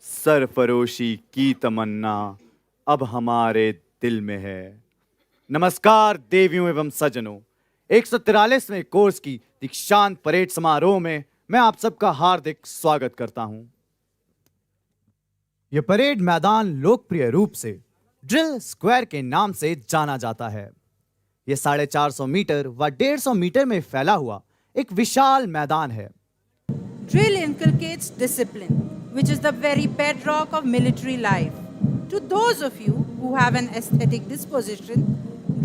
सरफरोशी की तमन्ना अब हमारे दिल में है। नमस्कार देवियों एवं सज्जनों, 143वें कोर्स की दीक्षांत परेड समारोह में मैं आप सबका हार्दिक स्वागत करता हूं। यह परेड मैदान लोकप्रिय रूप से ड्रिल स्क्वायर के नाम से जाना जाता है। यह 450 मीटर व 150 मीटर में फैला हुआ एक विशाल मैदान है। Drill inculcates discipline, which is the very bedrock of military life. To those of you who have an aesthetic disposition,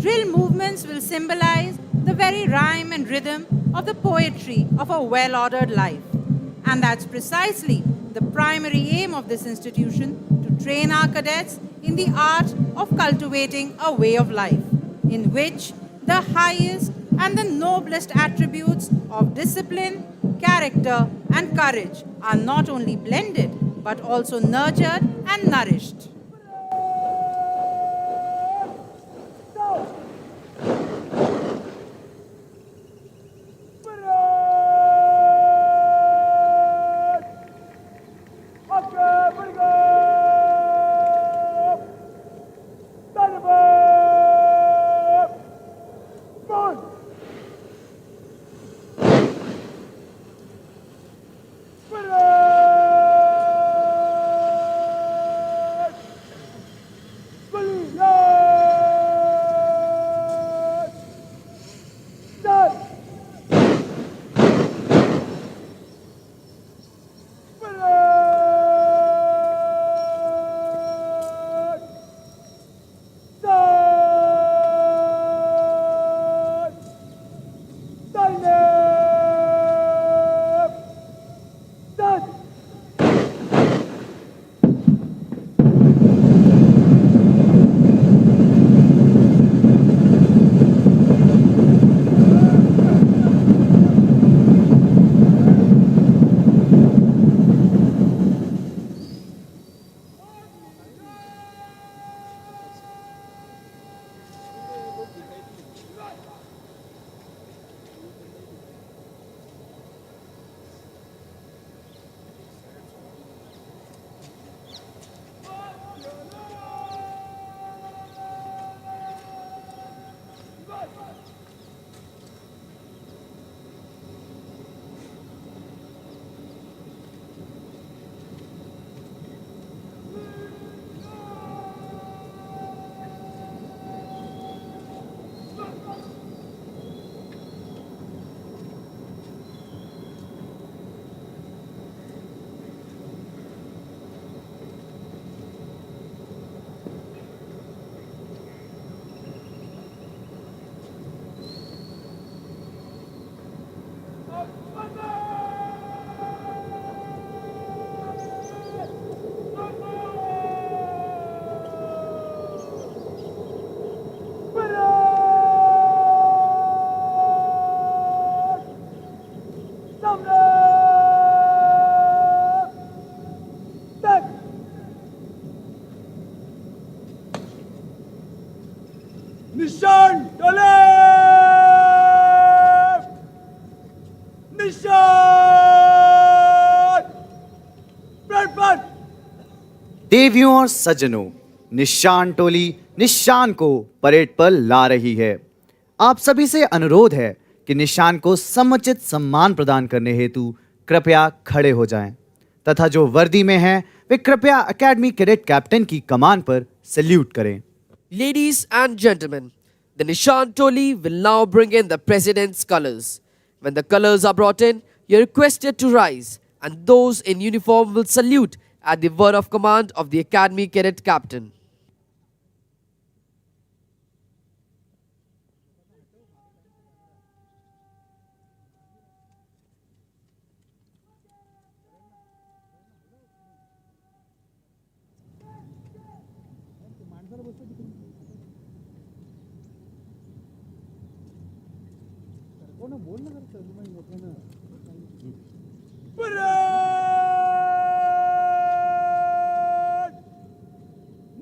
drill movements will symbolize the very rhyme and rhythm of the poetry of a well ordered life. And that's precisely the primary aim of this institution, to train our cadets in the art of cultivating a way of life, in which the highest and the noblest attributes of discipline, character, and courage are not only blended but also nurtured and nourished. निशान डले निशान platform. देवियों और सज्जनों, निशान टोली निशान को parade पर ला रही है। आप सभी से अनुरोध है कि निशान को समुचित सम्मान प्रदान करने हेतु कृपया खड़े हो जाएं तथा जो वर्दी में हैं वे कृपया एकेडमी कैडेट कैप्टन की कमान पर सैल्यूट करें। Ladies and gentlemen, the Nishan Toli will now bring in the President's colors. When the colors are brought in, you're requested to rise, and those in uniform will salute at the word of command of the Academy Cadet Captain.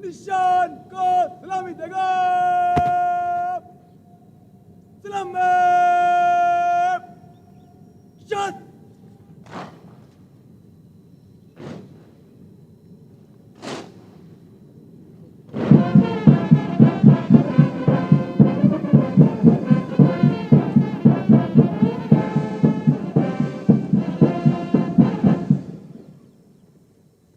निशान को सलामी देगा। सलामी shot.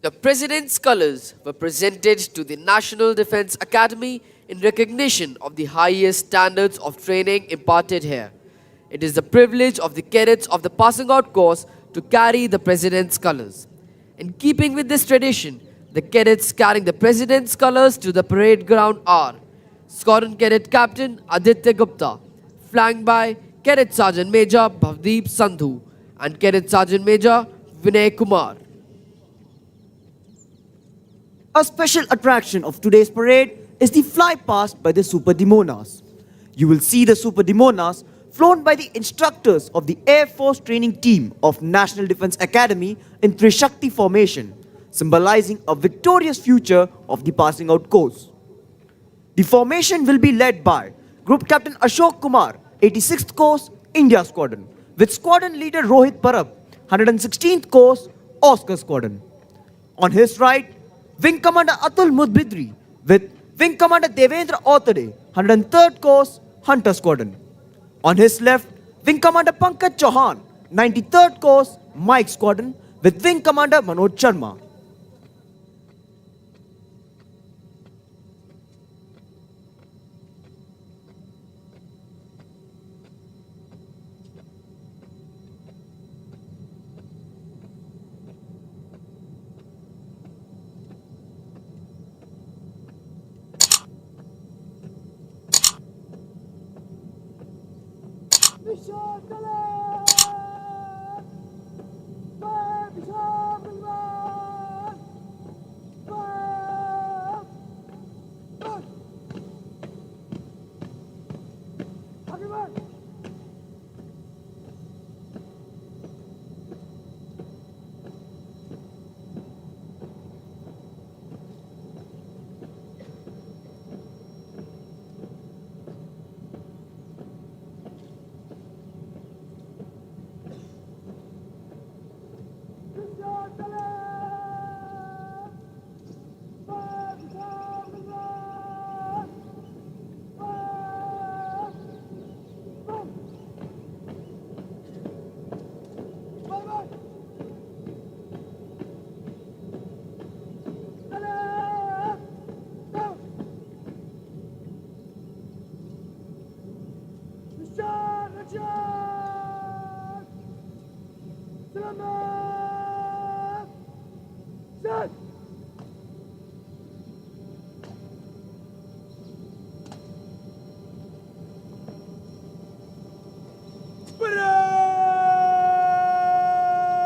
The President's colors were presented to the National Defense Academy in recognition of the highest standards of training imparted here. It is the privilege of the cadets of the passing out course to carry the President's colors. In keeping with this tradition, the cadets carrying the President's colors to the parade ground are Squadron Cadet Captain Aditya Gupta, flanked by Cadet Sergeant Major Bhavdeep Sandhu and Cadet Sergeant Major Vinay Kumar. A special attraction of today's parade is the fly past by the Super Demonas. You will see the Super Demonas flown by the instructors of the Air Force Training Team of National Defense Academy in Trishakti formation, symbolizing a victorious future of the passing out course. The formation will be led by Group Captain Ashok Kumar, 86th Course, India Squadron, with Squadron Leader Rohit Parab, 116th Course, Oscar Squadron. On his right, Wing Commander Atul Mudbidri with Wing Commander Devendra Autade, 103rd Course, Hunter Squadron. On his left, Wing Commander Pankaj Chauhan, 93rd Course, Mike Squadron with Wing Commander Manoj Sharma. निशान चले बाप निशान बलवान बाप बाप आगे बढ़ निशान चले बाप निशान बलवान बाप बाप बाप चले बाप निशान निशान Selamat! Set!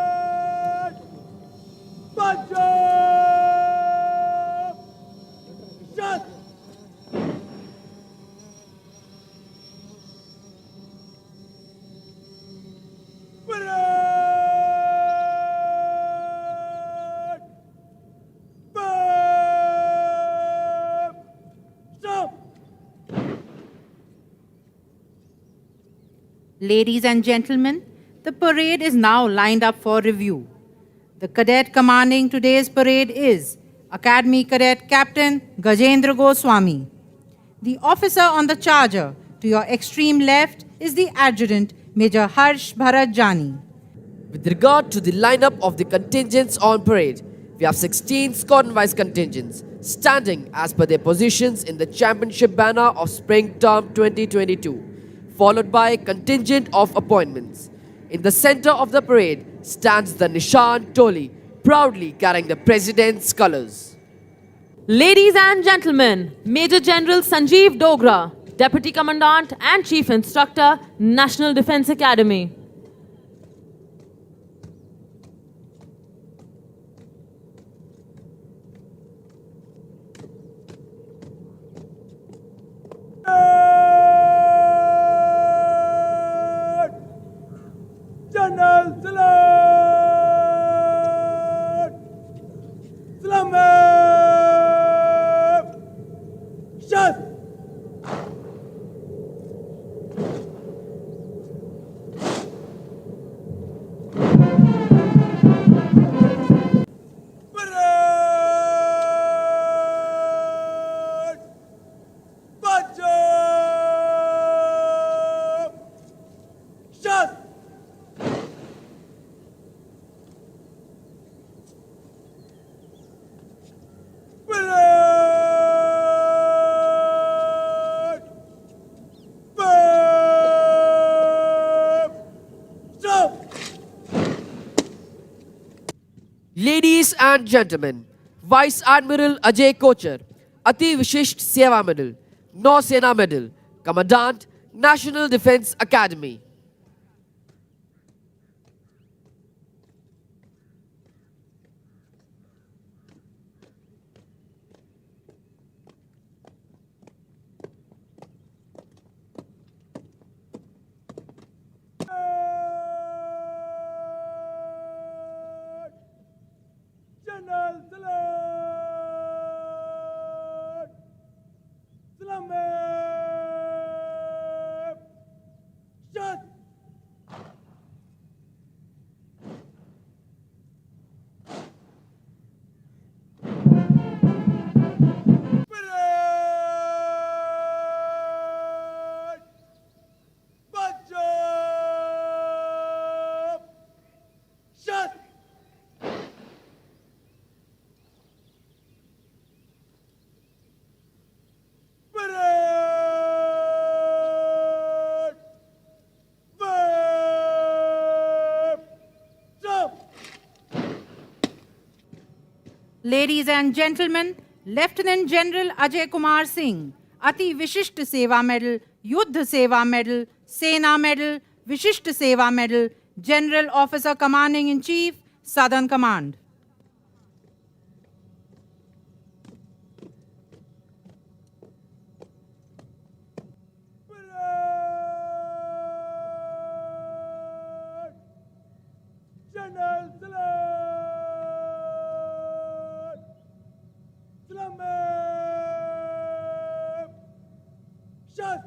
Parade! Maju! Set! Parade! Bam! Stop! Ladies and gentlemen, the parade is now lined up for review. The cadet commanding today's parade is Academy Cadet Captain Gajendra Goswami. The officer on the charger to your extreme left is the Adjutant Major Harsh Bharat Jani. With regard to the lineup of the contingents on parade, we have 16 squadron-wise contingents standing as per their positions in the championship banner of spring term 2022, followed by a contingent of appointments. In the center of the parade stands the Nishan Toli, proudly carrying the President's colors. Ladies and gentlemen, Major General Sanjeev Dogra, Deputy Commandant and Chief Instructor, National Defense Academy. General Salute! Selamat! Shot! Ladies and gentlemen, Vice Admiral Ajay Kochar, Ati Vishisht Seva Medal, Nau Sena Medal, Commandant, National Defence Academy. General Salute! Salame! Shot! Parade! Bajo! Shot! Parade! Verb! Jump! Ladies and gentlemen, Lieutenant General Ajay Kumar Singh, Ati Vishisht Seva Medal, Yuddha Seva Medal, Sena Medal, Vishisht Seva Medal, General Officer Commanding in Chief, Southern Command. Parade! General Salute! Salame! Shot!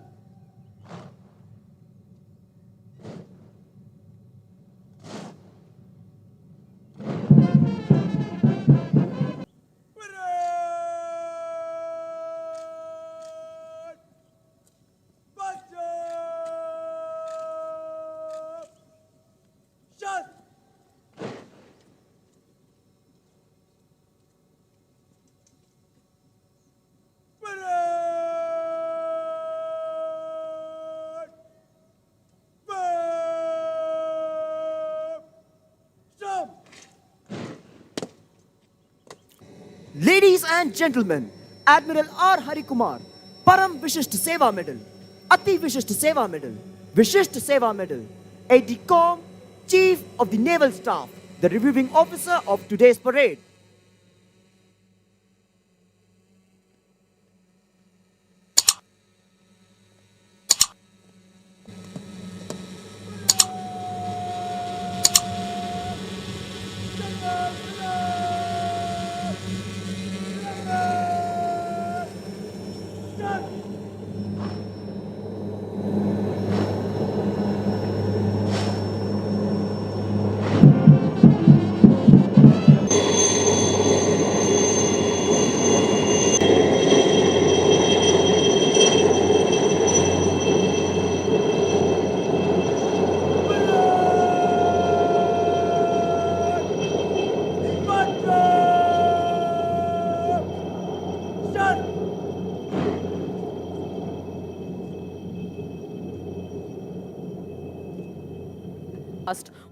Parade! Bajo! Shot! Parade! Verb! Jump! Ladies and gentlemen, Admiral R. Hari Kumar, Param Vishisht Seva Medal, Ati Vishisht Seva Medal, Vishisht Seva Medal, AD-Com, Chief of the Naval Staff, the reviewing officer of today's parade.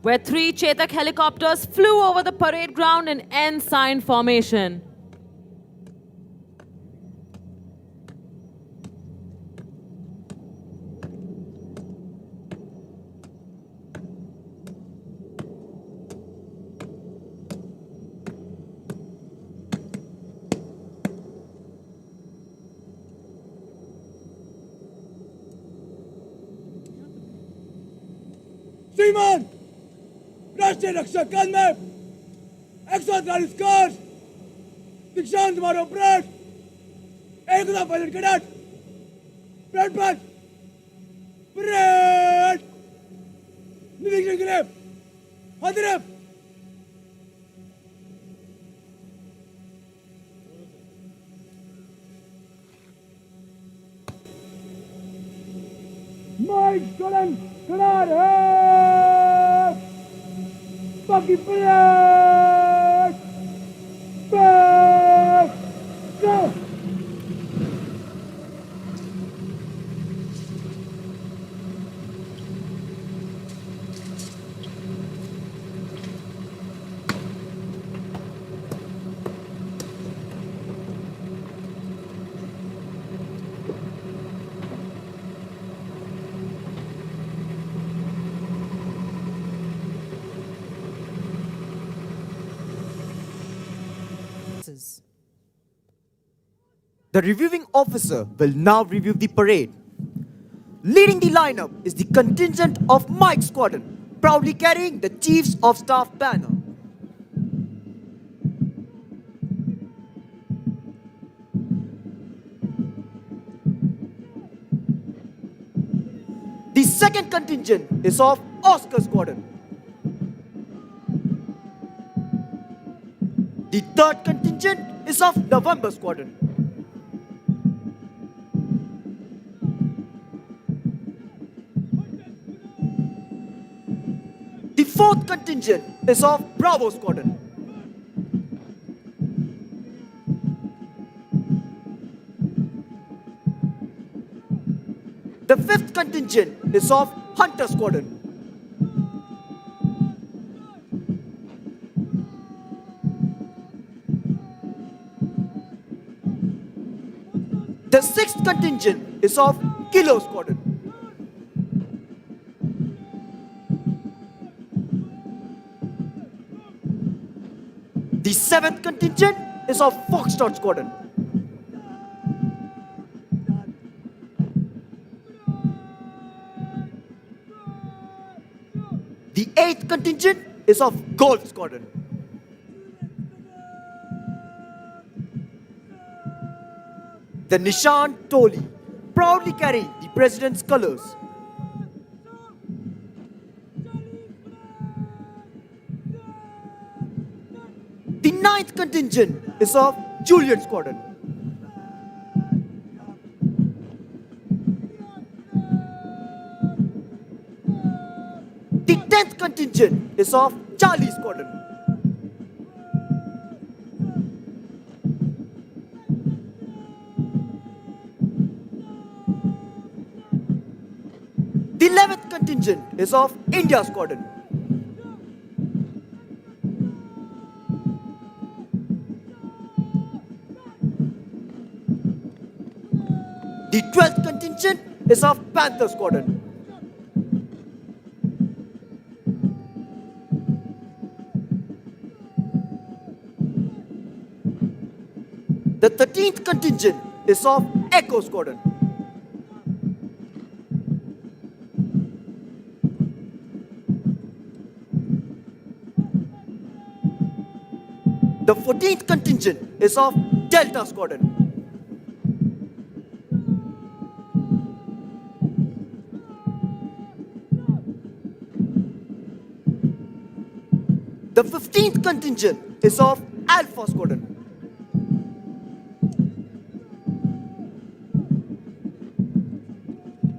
Where 3 Chetak helicopters flew over the parade ground in ensign formation. श्रीमान राष्ट्रीय रक्षा काल में 143 car दीक्षांत समारोह parade एकता pilot cadet parade पर parade निरीक्षण के लिए हाजिर है माइक कलन करार है बाकी parade back go performances. The reviewing officer will now review the parade. Leading the lineup is the contingent of Mike Squadron, proudly carrying the Chiefs of Staff banner. The second contingent is of Oscar Squadron. The third contingent is of November Squadron. The fourth contingent is of Bravo Squadron. The fifth contingent is of Hunter Squadron. The sixth contingent is of Kilo Squadron. The seventh contingent is of Foxtrot Squadron. The eighth contingent is of Golf Squadron. The Nishan Toli, proudly carrying the President's colors. The ninth contingent is of Juliet Squadron. The 10th contingent is of Charlie Squadron. The 11th contingent is of India Squadron. The 12th contingent is of Panther Squadron. The 13th contingent is of Echo Squadron. The 14th contingent is of Delta Squadron. The 15th contingent is of Alpha Squadron.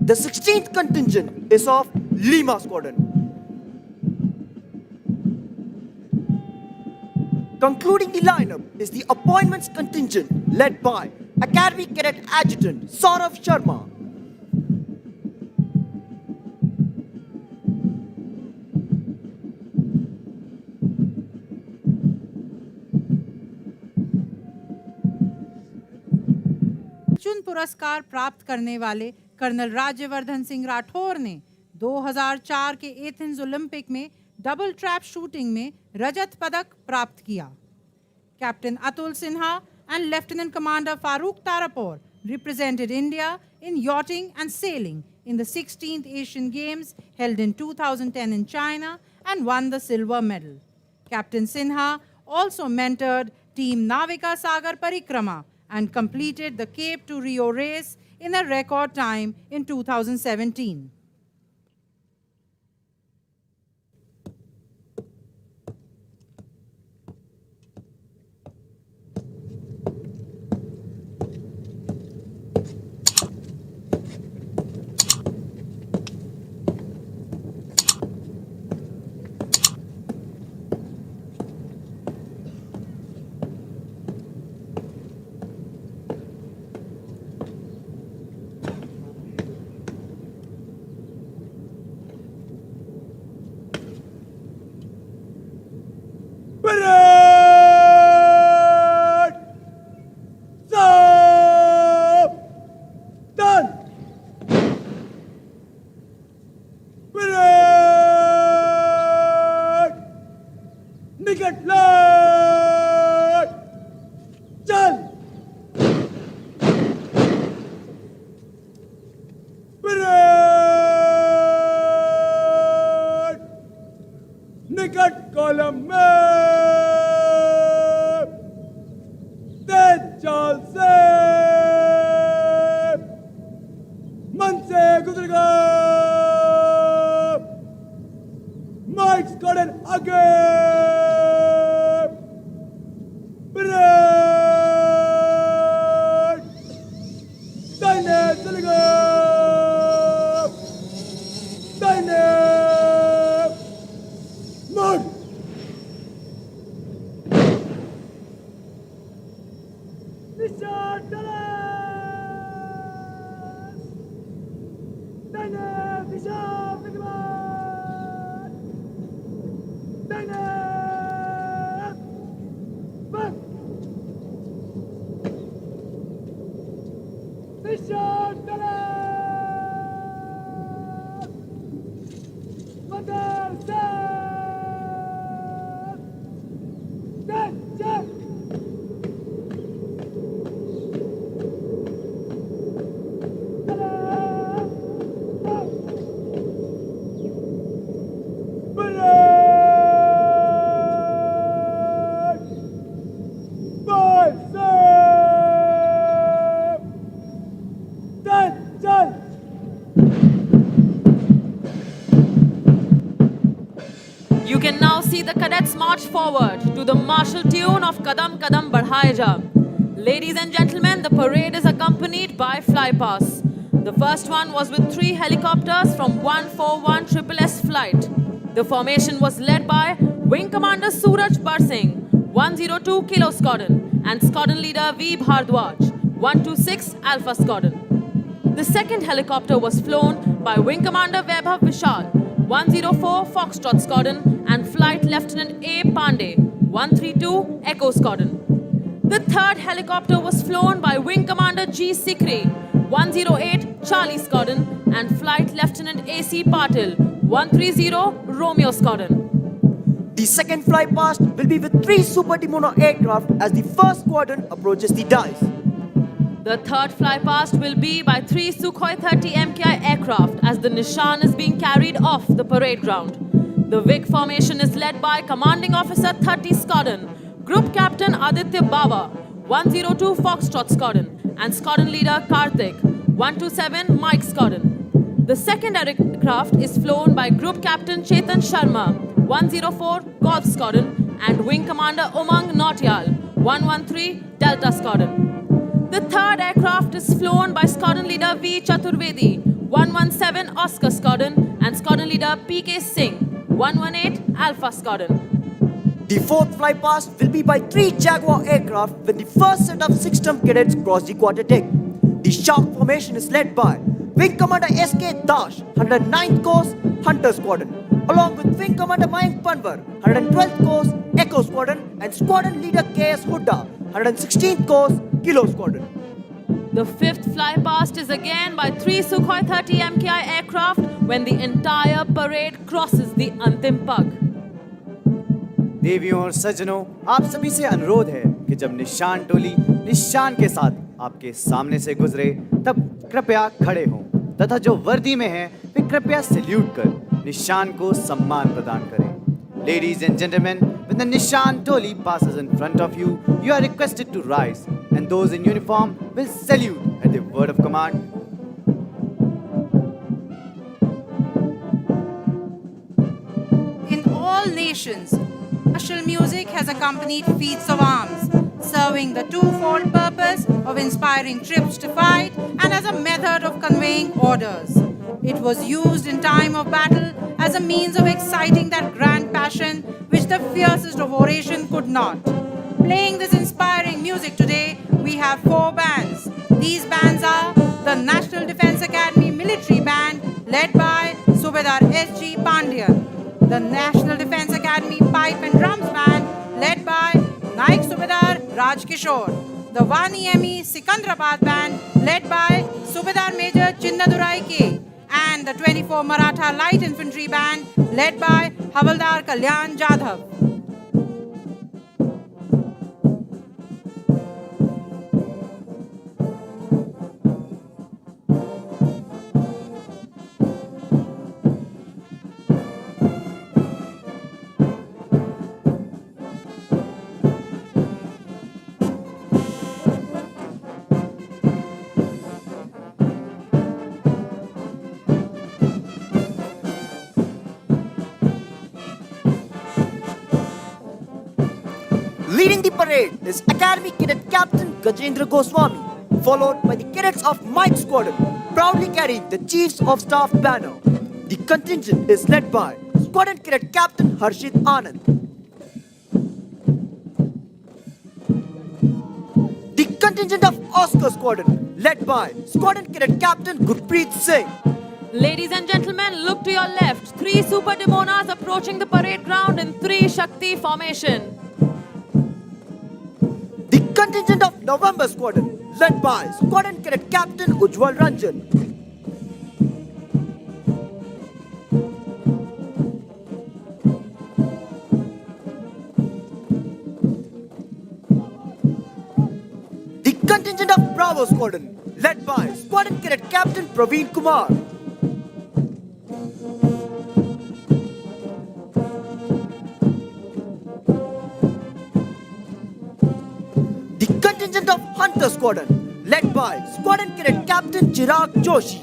The 16th contingent is of Lima Squadron. Concluding the lineup is the appointments contingent led by Academy Cadet Adjutant Saurav Sharma. Arjun पुरस्कार प्राप्त करने वाले colonel Rajyavardhan Singh Rathore ने 2004 के Athens Olympic में double trap shooting में रजत पदक प्राप्त किया. Captain Atul Sinha and Lieutenant Commander Farooq Tarapur represented India in yachting and sailing in the 16th Asian Games held in 2010 in China and won the silver medal. Captain Sinha also mentored Team Navika Sagar Parikrama and completed the Cape to Rio race in a record time in 2017. निशान चले दाहिने दिशा विद्यमान दाहिने बस निशान चले बदल से चल You can now see the cadets march forward to the martial tune of Kadam Kadam Badhaye Ja. Ladies and gentlemen, the parade is accompanied by flypasts. The first one was with 3 helicopters from 141 SSS flight. The formation was led by Wing Commander Suraj Barsingh, 102 Kilo Squadron, and Squadron Leader V. Bhardwaj, 126 Alpha Squadron. The second helicopter was flown by Wing Commander Vaibhav Vishal, 104 Foxtrot Squadron, and Flight Lieutenant A. Pandey, 132 Echo Squadron. The third helicopter was flown by Wing Commander G. Sikri, 108 Charlie Squadron, and Flight Lieutenant A. C. Patil, 130 Romeo Squadron. The second flypast will be with 3 Super Demono aircraft as the first squadron approaches the dice. The third flypast will be by 3 Sukhoi 30 MKI aircraft as the Nishan is being carried off the parade ground. The WIG formation is led by Commanding Officer 30 Squadron, Group Captain Aditya Baba, 102 Foxtrot Squadron, and Squadron Leader Karthik, 127 Mike Squadron. The second aircraft is flown by Group Captain Chetan Sharma, 104 Golf Squadron, and Wing Commander Umang Nautiyal, 113 Delta Squadron. The third aircraft is flown by Squadron Leader V. Chaturvedi, 117 Oscar Squadron, and Squadron Leader P.K. Singh, 118 Alpha Squadron. The fourth flypast will be by 3 Jaguar aircraft when the first set of 6-term cadets cross the quarter deck. The Shark formation is led by Wing Commander S.K. Dash, 109th Course Hunter Squadron, along with Wing Commander Mayank Panwar, 112th Course Echo Squadron, and Squadron Leader K.S. Hooda, 116th Course Kilo Squadron. The fifth flypast is again by 3 Sukhoi 30 MKI aircraft when the entire parade crosses the Antim Pag. देवियों और सज्जनों, आप सभी से अनुरोध है कि जब निशान टोली निशान के साथ आपके सामने से गुजरे तब कृपया खड़े हों तथा जो वर्दी में हैं वे कृपया सैल्यूट कर निशान को सम्मान प्रदान करें. Ladies and gentlemen, when the Nishan Toli passes in front of you, you are requested to rise, and those in uniform will salute at the word of command. In all nations, martial music has accompanied feats of arms, serving the twofold purpose of inspiring troops to fight and as a method of conveying orders. It was used in time of battle as a means of exciting that grand passion which the fiercest of oration could not. Playing this inspiring music today, we have 4 bands. These bands are the National Defence Academy Military Band led by Subedar S.G. Pandian, the National Defence Academy Pipe and Drums Band led by Naik Subedar Raj Kishore, the 1EME Sikandrabad Band led by Subedar Major Chinnadurai K, and the 24 Maratha Light Infantry Band led by Havaldar Kalyan Jadhav. Leading the parade is Academy Cadet Captain Gajendra Goswami, followed by the cadets of Mike Squadron, proudly carrying the Chiefs of Staff banner. The contingent is led by Squadron Cadet Captain Harshit Anand. The contingent of Oscar Squadron, led by Squadron Cadet Captain Gurpreet Singh. Ladies and gentlemen, look to your left. 3 Super Demonas approaching the parade ground in 3 Shakti formation. The contingent of November Squadron, led by Squadron Cadet Captain Ujjwal Ranjan. The contingent of Bravo Squadron, led by Squadron Cadet Captain Praveen Kumar. The contingent of Hunter Squadron, led by Squadron Cadet Captain Chirag Joshi.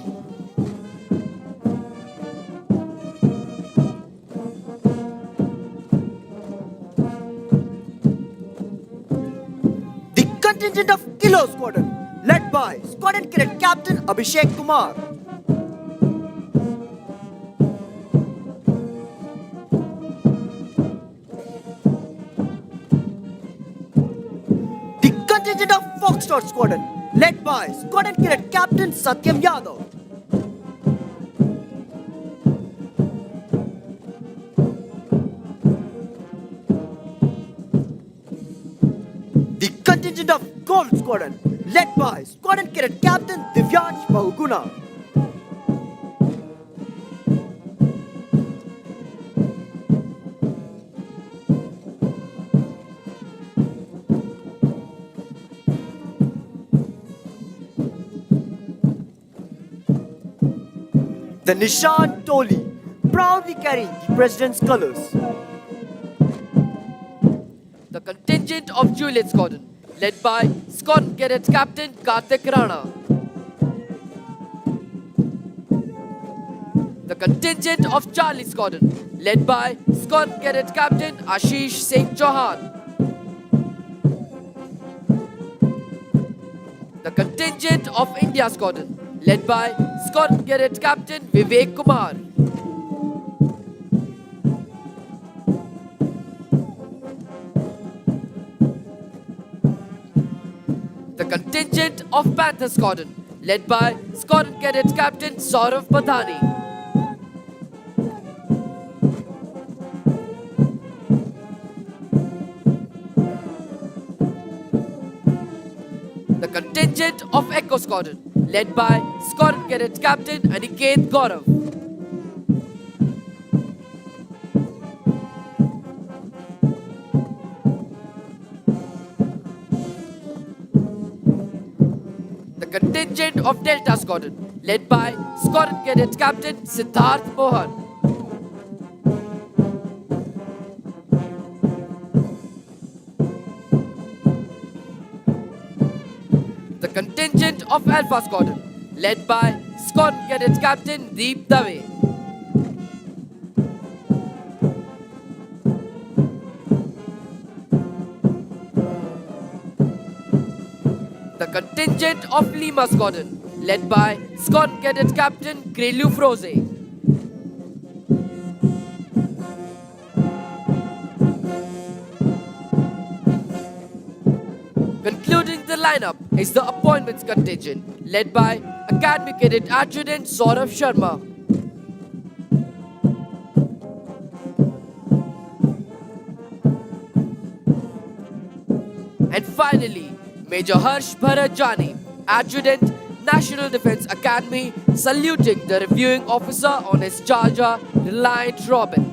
The contingent of Kilo Squadron, led by Squadron Cadet Captain Abhishek Kumar. The contingent of Foxtrot Squadron, led by Squadron Cadet Captain Satyam Yadav. The contingent of Gold Squadron, led by Squadron Cadet Captain Divyansh Bahuguna. The Nishan Toli, proudly carrying the President's colors. The contingent of Juliet Squadron, led by Squadron Cadet Captain Kartik Rana. The contingent of Charlie Squadron, led by Squadron Cadet Captain Ashish Singh Chauhan. The contingent of India Squadron, led by Squadron Cadet Captain Vivek Kumar. The contingent of Panther Squadron, led by Squadron Cadet Captain Saurav Padhani. The contingent of Echo Squadron, led by Squadron Cadet Captain Aniket Gaurav. The contingent of Delta Squadron, led by Squadron Cadet Captain Siddharth Mohan. The contingent of Alpha Squadron, led by Squadron Cadet Captain Deep Dave. The contingent of Lima Squadron, led by Squadron Cadet Captain Grelu Froze. Concluding the lineup is the appointments contingent, led by Academy Cadet Adjutant Saurav Sharma. And finally, Major Harsh Bharat Jani, Adjutant, National Defence Academy, saluting the reviewing officer on his Charger Reliant Robin.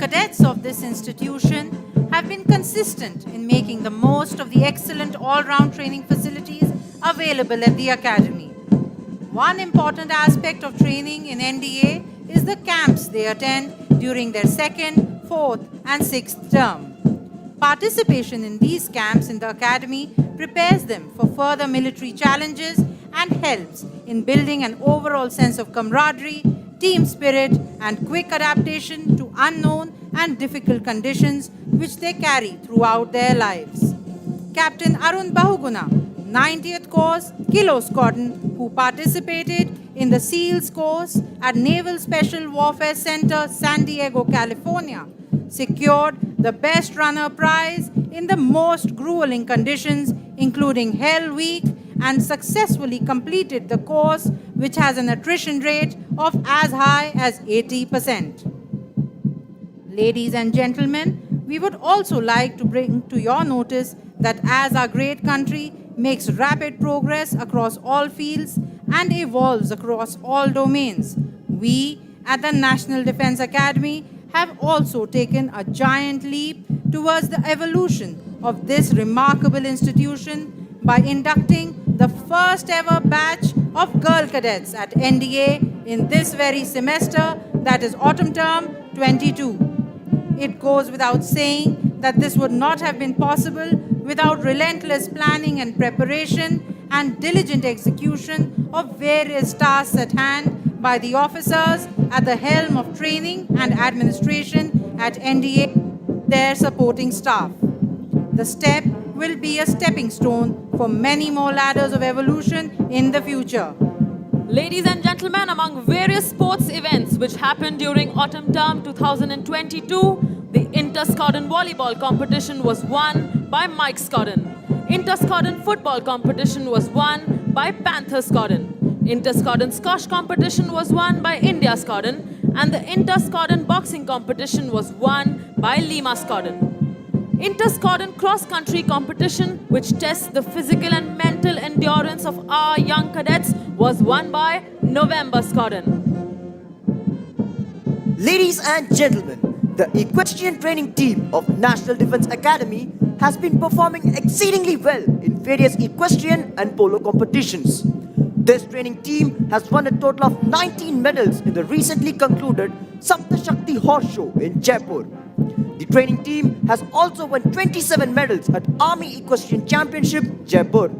Cadets of this institution have been consistent in making the most of the excellent all-round training facilities available at the Academy. One important aspect of training in NDA is the camps they attend during their second, fourth, and sixth term. Participation in these camps in the academy prepares them for further military challenges and helps in building an overall sense of camaraderie, team spirit, and quick adaptation to unknown and difficult conditions which they carry throughout their lives. Captain Arun Bahuguna, 90th Course, Kilo Squadron, who participated in the SEALs course at Naval Special Warfare Center, San Diego, California, secured the Best Runner prize in the most grueling conditions, including Hell Week, and successfully completed the course, which has an attrition rate of as high as 80%. Ladies and gentlemen, we would also like to bring to your notice that as our great country makes rapid progress across all fields and evolves across all domains, we at the National Defense Academy have also taken a giant leap towards the evolution of this remarkable institution by inducting the first ever batch of girl cadets at NDA in this very semester, that is autumn term 22. It goes without saying that this would not have been possible without relentless planning and preparation and diligent execution of various tasks at hand by the officers at the helm of training and administration at NDA, their supporting staff. The step will be a stepping stone for many more ladders of evolution in the future. Ladies and gentlemen, among various sports events which happened during autumn term 2022, the Inter-Squadron volleyball competition was won by Mike Squadron. Inter-Squadron football competition was won by Panther Squadron. Inter-Squadron squash competition was won by India Squadron, and the Inter-Squadron boxing competition was won by Lima Squadron. Inter-Squadron cross-country competition, which tests the physical and mental endurance of our young cadets, was won by November Squadron. Ladies and gentlemen, the equestrian training team of National Defense Academy has been performing exceedingly well in various equestrian and polo competitions. This training team has won a total of 19 medals in the recently concluded Sapta Shakti Horse Show in Jaipur. The training team has also won 27 medals at Army Equestrian Championship, Jaipur.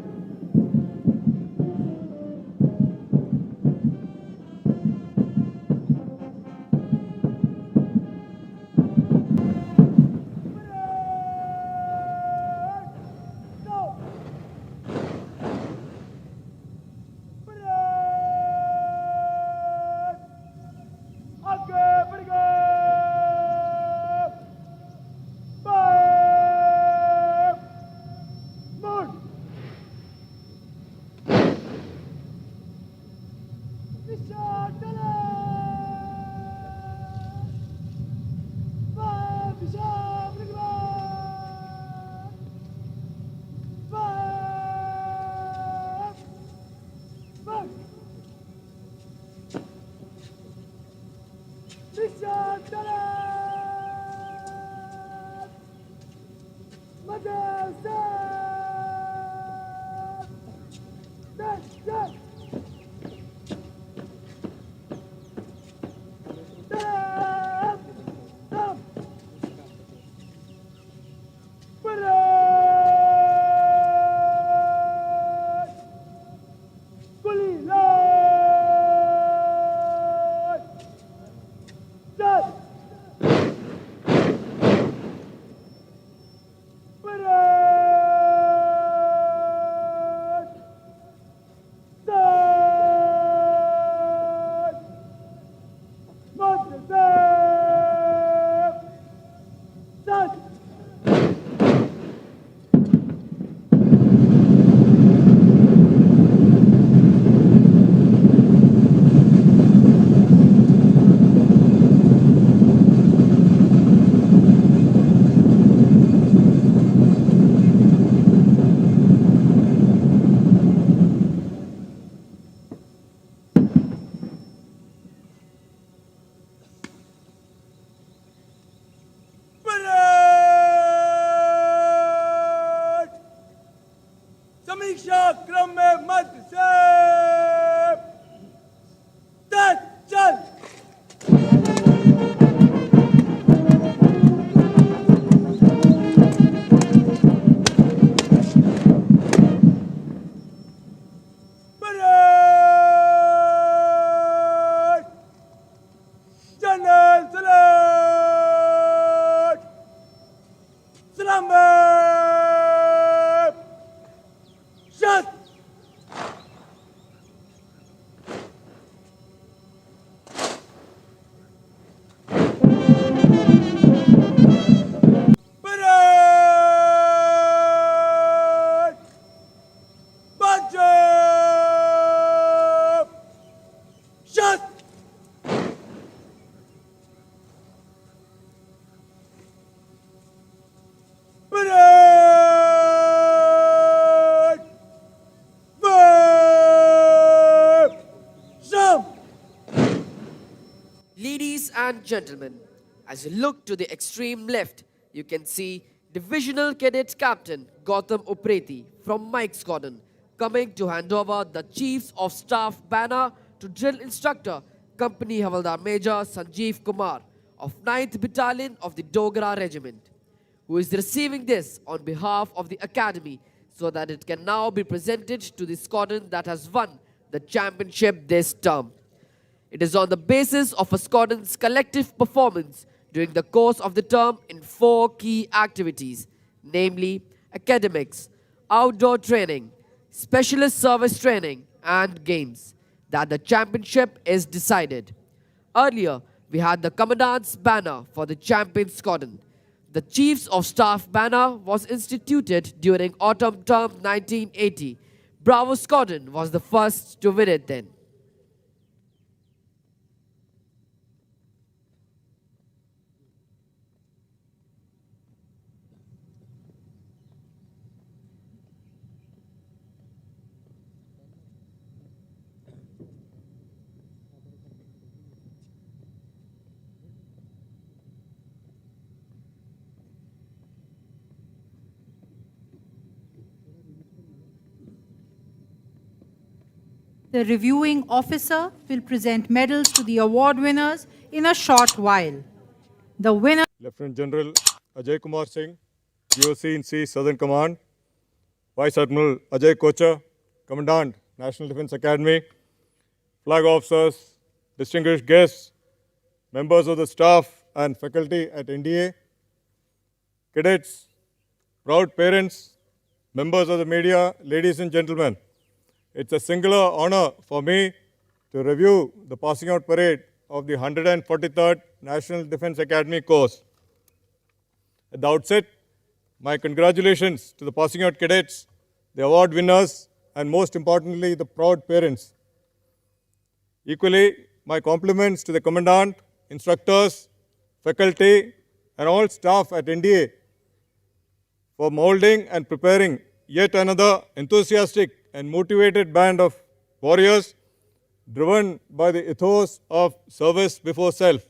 समीक्षा क्रम में मध्य से and gentlemen, as you look to the extreme left, you can see Divisional Cadet Captain Gautam Upreti from Mike's Gordon coming to hand over the Chiefs of Staff banner to drill instructor Company Havaldar Major Sanjeev Kumar of 9th Battalion of the Dogra Regiment, who is receiving this on behalf of the Academy so that it can now be presented to the squadron that has won the championship this term. It is on the basis of a squadron's collective performance during the course of the term in 4 key activities, namely academics, outdoor training, specialist service training, and games, that the championship is decided. Earlier, we had the Commandant's banner for the champion squadron. The Chiefs of Staff banner was instituted during autumn term 1980. Bravo Squadron was the first to win it then. The reviewing officer will present medals to the award winners in a short while. The winner Lieutenant General Ajay Kumar Singh, GOC in C, Southern Command, Vice Admiral Ajay Kocha, Commandant, National Defence Academy, flag officers, distinguished guests, members of the staff and faculty at NDA, cadets, proud parents, members of the media, ladies and gentlemen. It's a singular honor for me to review the passing out parade of the 143rd National Defence Academy course. At the outset, my congratulations to the passing out cadets, the award winners, and most importantly, the proud parents. Equally, my compliments to the Commandant, instructors, faculty, and all staff at NDA for molding and preparing yet another enthusiastic and motivated band of warriors driven by the ethos of service before self.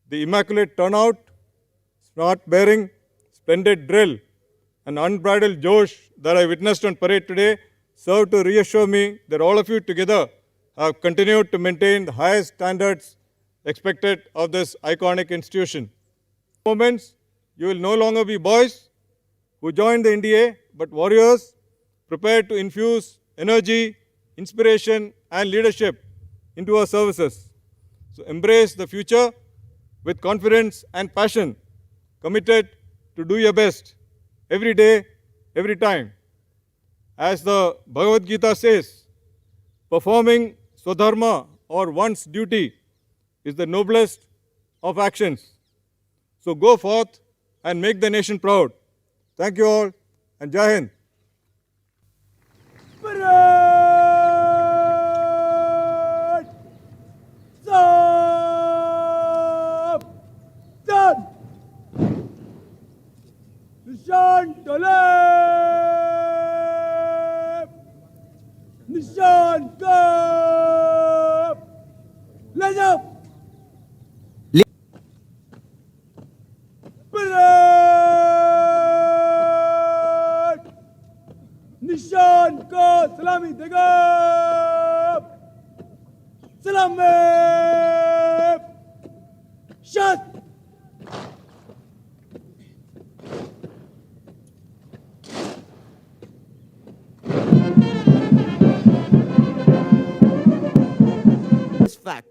The immaculate turnout, smart bearing, splendid drill, and unbridled josh that I witnessed on parade today serve to reassure me that all of you together have continued to maintain the highest standards expected of this iconic institution. Moments, you will no longer be boys who joined the NDA, but warriors prepared to infuse energy, inspiration, and leadership into our services. So embrace the future with confidence and passion, committed to do your best every day, every time. As the Bhagavad Gita says, performing swadharma or one's duty is the noblest of actions. So go forth and make the nation proud. Thank you all, and Jai Hind. Parade! Stop! Done! Nishan Tole! Nishan Cup! Let's up! Parade! निशान को सलामी देगा सलाम में शत This fact.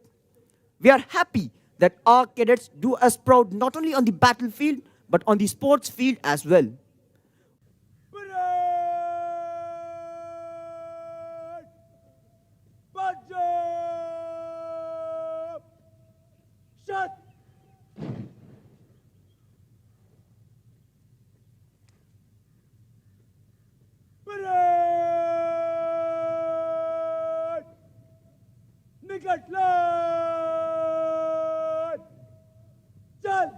We are happy that our cadets do us proud not only on the battlefield but on the sports field as well. Shut! Parade! Nikat line! Chal!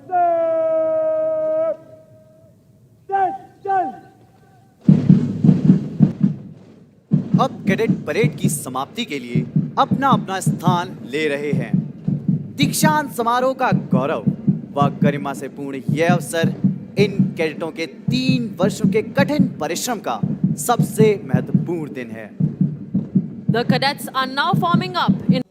Step. Stand, stand. अब cadet parade की समाप्ति के लिए अपना अपना स्थान ले रहे हैं। दीक्षांत समारोह का गौरव व गरिमा से पूर्ण यह अवसर इन कैडेटों के 3 वर्षों के कठिन परिश्रम का सबसे महत्वपूर्ण दिन है। The cadets are now forming up in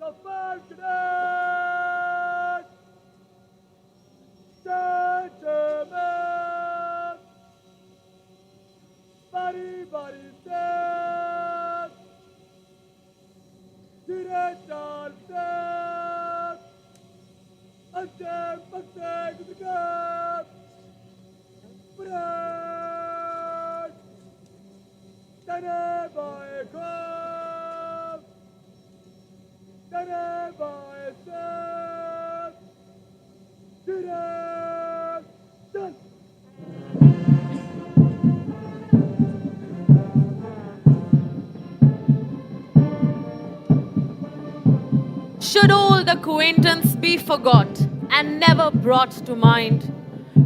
The first cadet. Gentlemen. Body step. Director step. A step to the gap. Break. Stand by come. Stand by step. Direction. Should old acquaintance be forgot and never brought to mind?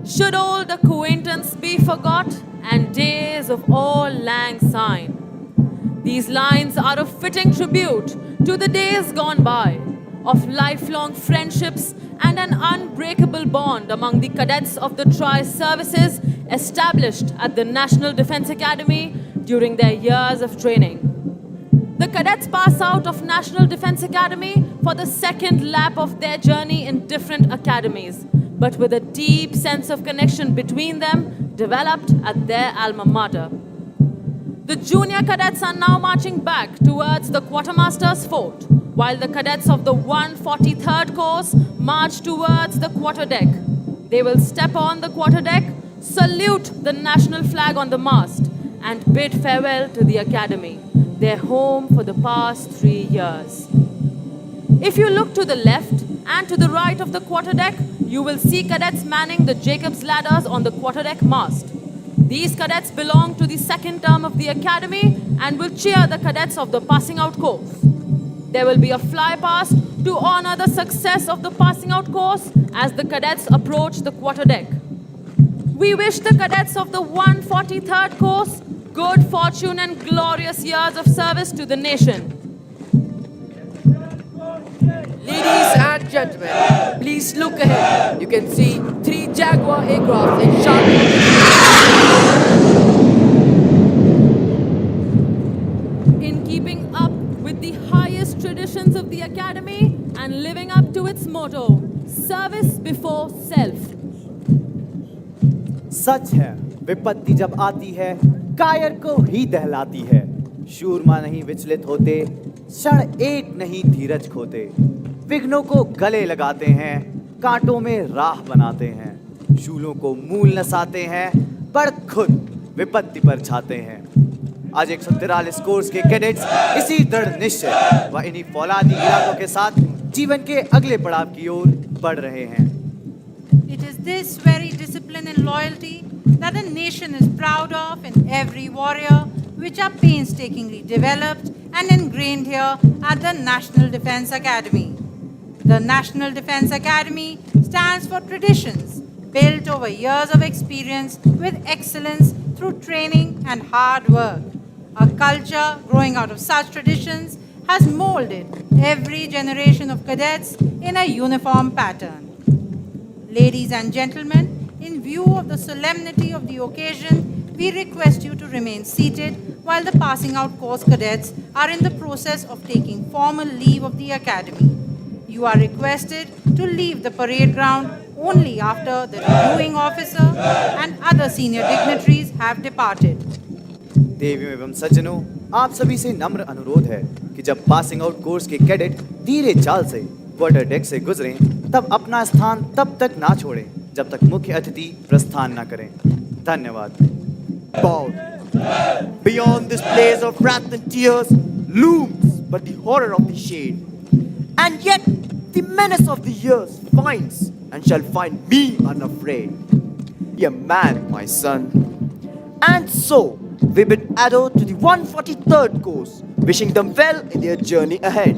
Should old acquaintance be forgot and days of all lang syne? These lines are a fitting tribute to the days gone by of lifelong friendships and an unbreakable bond among the cadets of the tri-services established at the National Defence Academy during their years of training. The cadets pass out of National Defence Academy for the second lap of their journey in different academies, but with a deep sense of connection between them developed at their alma mater. The junior cadets are now marching back towards the quartermaster's fort, while the cadets of the 143rd course march towards the quarterdeck. They will step on the quarterdeck, salute the national flag on the mast, and bid farewell to the academy, their home for the past 3 years. If you look to the left and to the right of the quarterdeck, you will see cadets manning the Jacob's ladders on the quarterdeck mast. These cadets belong to the second term of the academy and will cheer the cadets of the passing out course. There will be a fly past to honor the success of the passing out course as the cadets approach the quarterdeck. We wish the cadets of the 143rd course good fortune and glorious years of service to the nation. Ladies and gentlemen, please look ahead. You can see 3 Jaguar aircraft in sharp In keeping up with the highest traditions of the academy and living up to its motto, service before self. सच है, विपत्ति जब आती है कायर को ही दहलाती है। शूरमा नहीं विचलित होते, क्षण एक नहीं धीरज खोते। विघ्नों को गले लगाते हैं, कांटों में राह बनाते हैं। शूलों को मूल नसाते हैं, पर खुद विपत्ति पर छाते हैं। आज 143 कोर्स के कैडेट्स इसी दृढ़ निश्चय व इन्हीं फौलादी इरादों के साथ जीवन के अगले पड़ाव की ओर बढ़ रहे हैं। It is this very discipline and loyalty that the nation is proud of in every warrior, which are painstakingly developed and ingrained here at the National Defence Academy. The National Defence Academy stands for traditions built over years of experience with excellence through training and hard work. A culture growing out of such traditions has molded every generation of cadets in a uniform pattern. Ladies and gentlemen, in view of the solemnity of the occasion, we request you to remain seated while the passing out course cadets are in the process of taking formal leave of the academy. You are requested to leave the parade ground only after the reviewing officer and other senior dignitaries have departed. देवियों एवं सज्जनों, आप सभी से नम्र अनुरोध है कि जब पासिंग आउट कोर्स के कैडेट धीरे चाल से क्वार्टर डेक से गुजरें, तब अपना स्थान तब तक ना छोड़ें जब तक मुख्य अतिथि प्रस्थान ना करें। धन्यवाद। Beyond this place of wrath and tears looms but the horror of the shade. And yet the menace of the years finds and shall find me unafraid. Be a man, my son. And so, we bid adieu to the 143rd course, wishing them well in their journey ahead.